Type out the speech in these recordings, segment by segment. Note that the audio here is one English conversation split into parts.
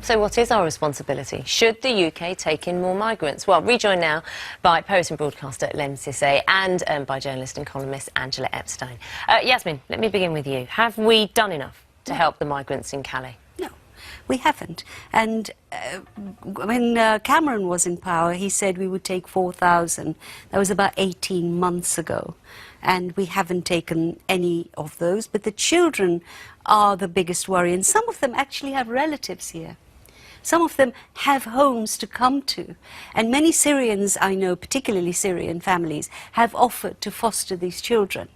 So what is our responsibility? Should the UK take in more migrants? Well, rejoined now by poet and broadcaster Lem Sissay and by journalist and columnist Angela Epstein. Yasmin, let me begin with you. Have we done enough to help the migrants in Calais? No, we haven't. And when Cameron was in power, he said we would take 4,000. That was about 18 months ago. And we haven't taken any of those. But the children are the biggest worry. And some of them actually have relatives here. Some of them have homes to come to. And many Syrians, I know, particularly Syrian families, have offered to foster these children.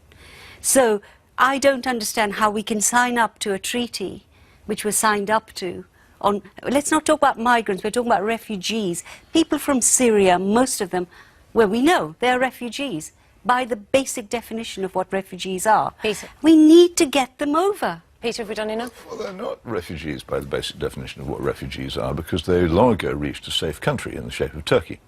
So I don't understand how we can sign up to a treaty which we're signed up to on, let's not talk about migrants, we're talking about refugees. People from Syria, most of them, well, we know they're refugees by the basic definition of what refugees are. Peter. We need to get them over. Peter, have we done enough? Well, they're not refugees by the basic definition of what refugees are, because they long ago reached a safe country in the shape of Turkey.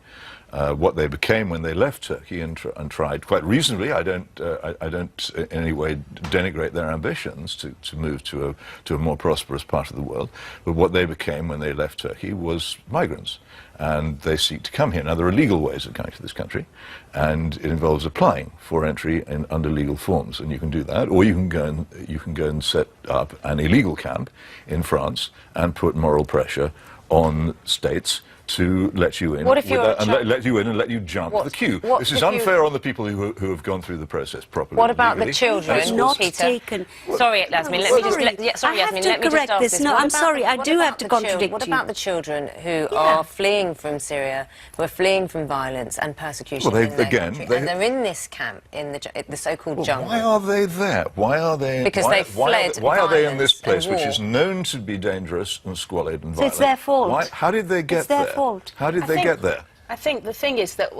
What they became when they left Turkey and tried, quite reasonably, I don't in any way denigrate their ambitions to move to a more prosperous part of the world, but what they became when they left Turkey was migrants, and they seek to come here. Now, there are legal ways of coming to this country, and it involves applying for entry under legal forms, and you can do that, or you can go and set up an illegal camp in France and put moral pressure on states to let you in, let you in and let you jump the queue. This is unfair on the people who have gone through the process properly. What about the children, Peter? Sorry, Yasmin, let me just correct ask this. No, I'm sorry, I do have to contradict you. What about the children who are fleeing from Syria, who are fleeing from violence and persecution in their country, and they're in this camp, in the so-called jungle? Why are they there? Why are they? Because they fled. Why are they in this place, which is known to be dangerous and squalid and violent? So it's their fault. How did they get there? How did they get there? I think the thing is that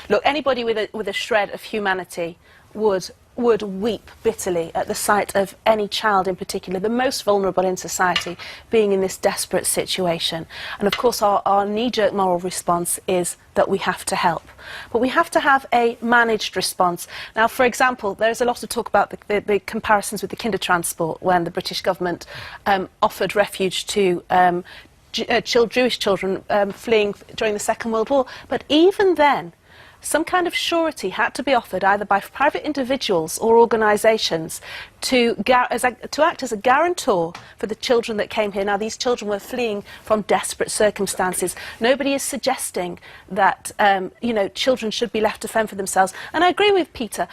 look, anybody with a shred of humanity would weep bitterly at the sight of any child in particular, the most vulnerable in society, being in this desperate situation. And of course our knee-jerk moral response is that we have to help. But we have to have a managed response. Now, for example, there's a lot of talk about the comparisons with the Kindertransport, when the British government offered refuge to Jewish children fleeing during the Second World War. But even then, some kind of surety had to be offered either by private individuals or organisations to act as a guarantor for the children that came here. Now, these children were fleeing from desperate circumstances. Nobody is suggesting that children should be left to fend for themselves. And I agree with Peter.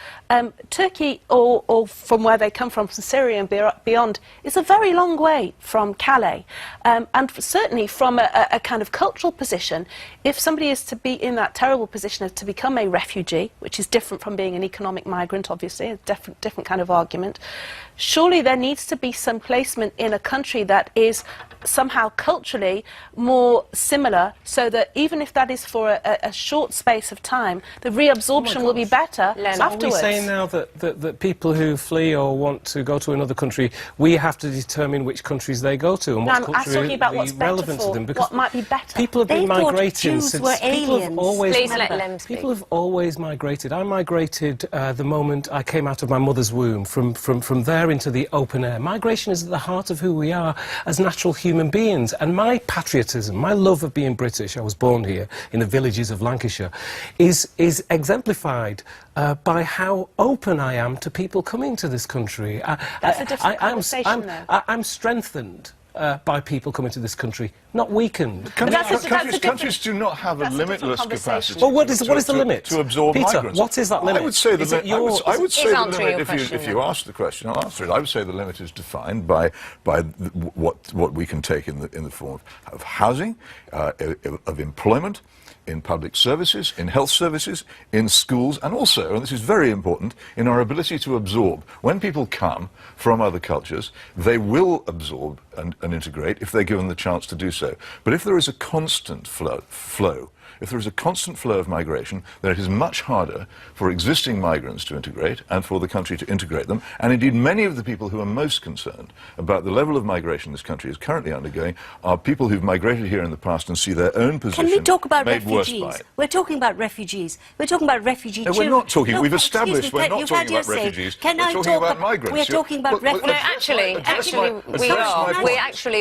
Turkey, or from where they come from Syria and beyond, is a very long way from Calais. And certainly from a kind of cultural position, if somebody is to be in that terrible position of to become a refugee, which is different from being an economic migrant, obviously, a different kind of argument, surely there needs to be some placement in a country that is somehow culturally more similar, so that even if that is for a short space of time, the reabsorption will be better afterwards. Are we saying now that people who flee or want to go to another country, we have to determine which countries they go to and what's culturally relevant to them? Because what might be better. People have been migrating since people have always migrated. I migrated the moment I came out of my mother's womb, from there into the open air. Migration is at the heart of who we are as natural human beings, and my patriotism, my love of being British, I was born here in the villages of Lancashire, is exemplified by how open I am to people coming to this country. That's a different conversation, though. I'm strengthened by people coming to this country, not weakened. Countries do not have a limitless capacity. Well, what is the limit? To absorb Peter, migrants. what is that limit? I would say the limit, question, if you ask the question, I'll answer it. I would say the limit is defined by what we can take in the form of housing, of employment, in public services, in health services, in schools, and also, and this is very important, in our ability to absorb. When people come from other cultures, they will absorb and integrate if they're given the chance to do so. But if there is a constant flow If there is a constant flow of migration, then it is much harder for existing migrants to integrate and for the country to integrate them. And indeed, many of the people who are most concerned about the level of migration this country is currently undergoing are people who've migrated here in the past and see their own position Can we talk about made refugees? worse by it. We're talking about refugees. We're talking about refugee No, children. we're not talking. Look, We've excuse established me, we're not you've talking had your about say. refugees. Can we're I talking talk about migrants. We're talking about refugees. No, actually,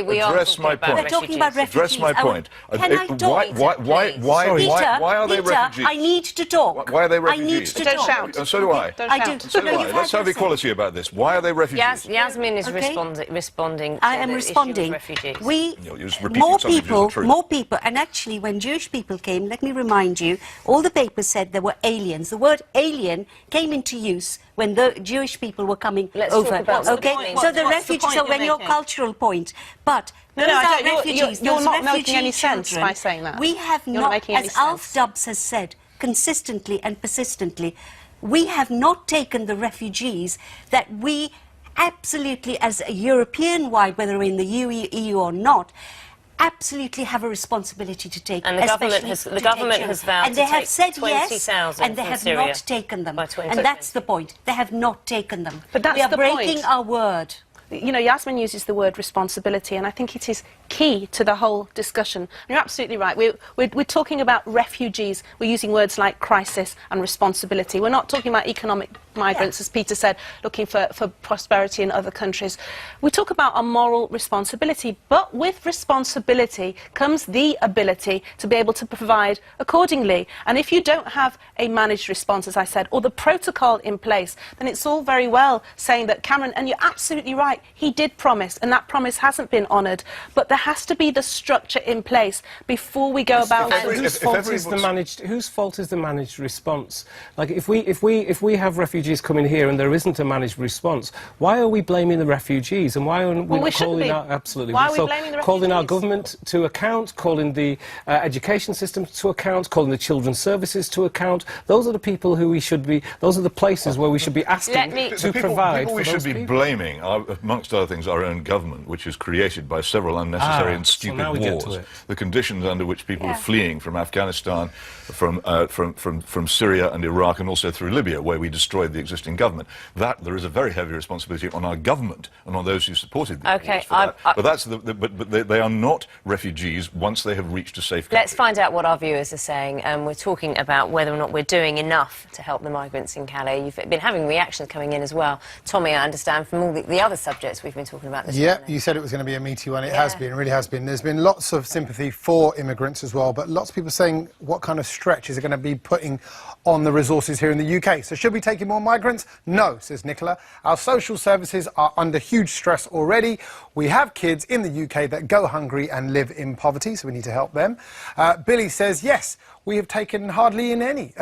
we are Address talking my about point. We're talking about refugees. Address my point. Can I talk? Why are they Peter, refugees? I need to talk. Why are they I need refugees? to Don't talk. shout. And so do I. Don't I shout. do. So do No, I. you've Let's had have your say. equality about this. Why are they refugees? Yasmin is Okay. responding to I am the responding. issue of refugees. You're just repeating something which isn't true. More people, and actually when Jewish people came, let me remind you, all the papers said there were aliens. The word alien came into use when the Jewish people were coming Let's over. talk about okay, point. so the What's the refugees. point So you're when your making? cultural point, but No, those no, I are don't- refugees. you're those not making refugee any sense children, by saying that. We have You're not not, making any as Alf sense. Dubs has said consistently and persistently, we have not taken the refugees that we absolutely, as a European-wide, whether we're in the EU or not, absolutely have a responsibility to take. And the government especially has- to the take government children. has vowed and to they have take said yes, 20,000 and they from have Syria not taken them. by And 2020. that's the point. They have not taken them. But that's we are the breaking point. our word. You know, Yasmin uses the word responsibility, and I think it is key to the whole discussion. And you're absolutely right. We're talking about refugees. We're using words like crisis and responsibility. We're not talking about economic migrants, as Peter said, looking for prosperity in other countries. We talk about a moral responsibility, but with responsibility comes the ability to be able to provide accordingly. And if you don't have a managed response, as I said, or the protocol in place, then it's all very well saying that Cameron, and you're absolutely right, he did promise, and that promise hasn't been honoured. But there has to be the structure in place before we go about... Whose fault is the managed response? Like, if we have refugees come in here and there isn't a managed response, why are we blaming the refugees? And why are we not calling our... Absolutely. Why are we So blaming the calling our refugees? government to account, calling the education system to account, calling the children's services to account. Those are the people who we should be... Those are the places where we should be asking to provide people we for should those be people. blaming are, amongst other things, our own government, which is created by several unnecessary and so stupid now we get to wars. it. The conditions under which people are fleeing from Afghanistan, from Syria and Iraq, and also through Libya, where we destroyed the existing government. That there is a very heavy responsibility on our government and on those who supported the Okay, wars for that. But that's but they are not refugees once they have reached a safe country. Let's find out what our viewers are saying. We're talking about whether or not we're doing enough to help the migrants in Calais. You've been having reactions coming in as well. Tommy, I understand from all the other subjects we've been talking about this morning. You said it was going to be a meaty one. It has been, really has been. There's been lots of sympathy for immigrants as well, but lots of people saying, what kind of stretch is it going to be putting on the resources here in the UK? So should we take in more migrants? No, says Nicola. Our social services are under huge stress already. We have kids in the UK that go hungry and live in poverty, so we need to help them. Billy says, yes, we have taken hardly in any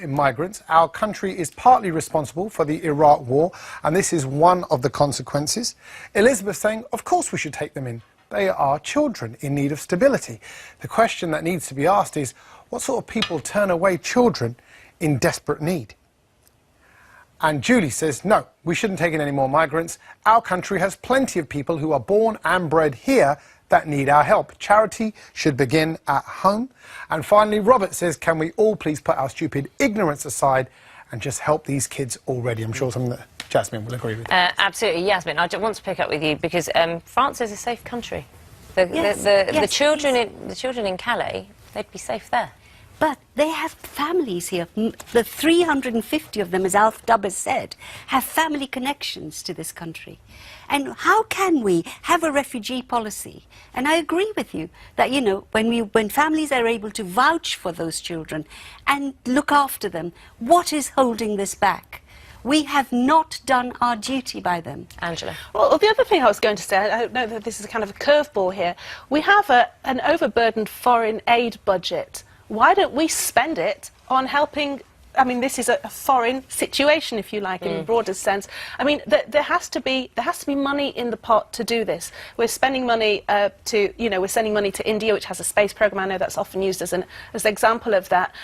migrants. Our country is partly responsible for the Iraq war, and this is one of the consequences. Elizabeth saying, of course we should take them in. They are children in need of stability. The question that needs to be asked is, what sort of people turn away children in desperate need? And Julie says, no, we shouldn't take in any more migrants. Our country has plenty of people who are born and bred here that need our help. Charity should begin at home. And finally, Robert says, can we all please put our stupid ignorance aside and just help these kids already? I'm sure something that Jasmine will agree with. Absolutely, Yasmin. I just want to pick up with you because France is a safe country. The Yes, children in Calais, they'd be safe there. But they have families here. The 350 of them, as Alf Dubs said, have family connections to this country. And how can we have a refugee policy? And I agree with you that, you know, when families are able to vouch for those children and look after them, what is holding this back? We have not done our duty by them. Angela. Well, the other thing I was going to say, I don't know that this is kind of a curveball here, we have an overburdened foreign aid budget. Why don't we spend it on helping I mean, this is a foreign situation, if you like, in the broadest sense. I mean, there has to be money in the pot to do this. We're spending money we're sending money to India, which has a space program. I know that's often used as an example of that.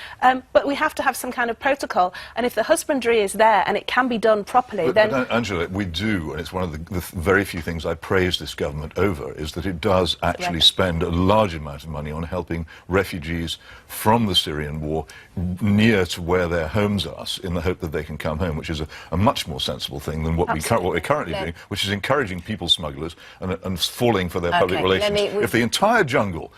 But we have to have some kind of protocol. And if the husbandry is there and it can be done properly, then... But Angela, we do, and it's one of the very few things I praise this government over, is that it does actually spend a large amount of money on helping refugees from the Syrian war near to where their homes are, in the hope that they can come home, which is a much more sensible thing than what we're currently doing, which is encouraging people smugglers and falling for their public relations. If the entire jungle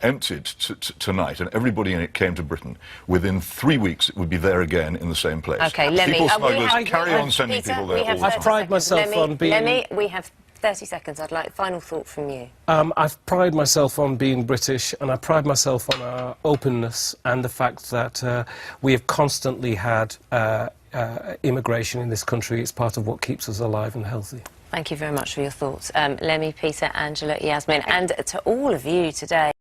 emptied tonight and everybody in it came to Britain, within 3 weeks it would be there again in the same place. Okay, let me... People smugglers carry on sending people there all the time. I pride myself on being... We have 30 seconds. I'd like final thought from you. I've pride myself on being British, and I pride myself on our openness and the fact that we have constantly had immigration in this country. It's part of what keeps us alive and healthy. Thank you very much for your thoughts. Lemmy, Peter, Angela, Yasmin, and to all of you today.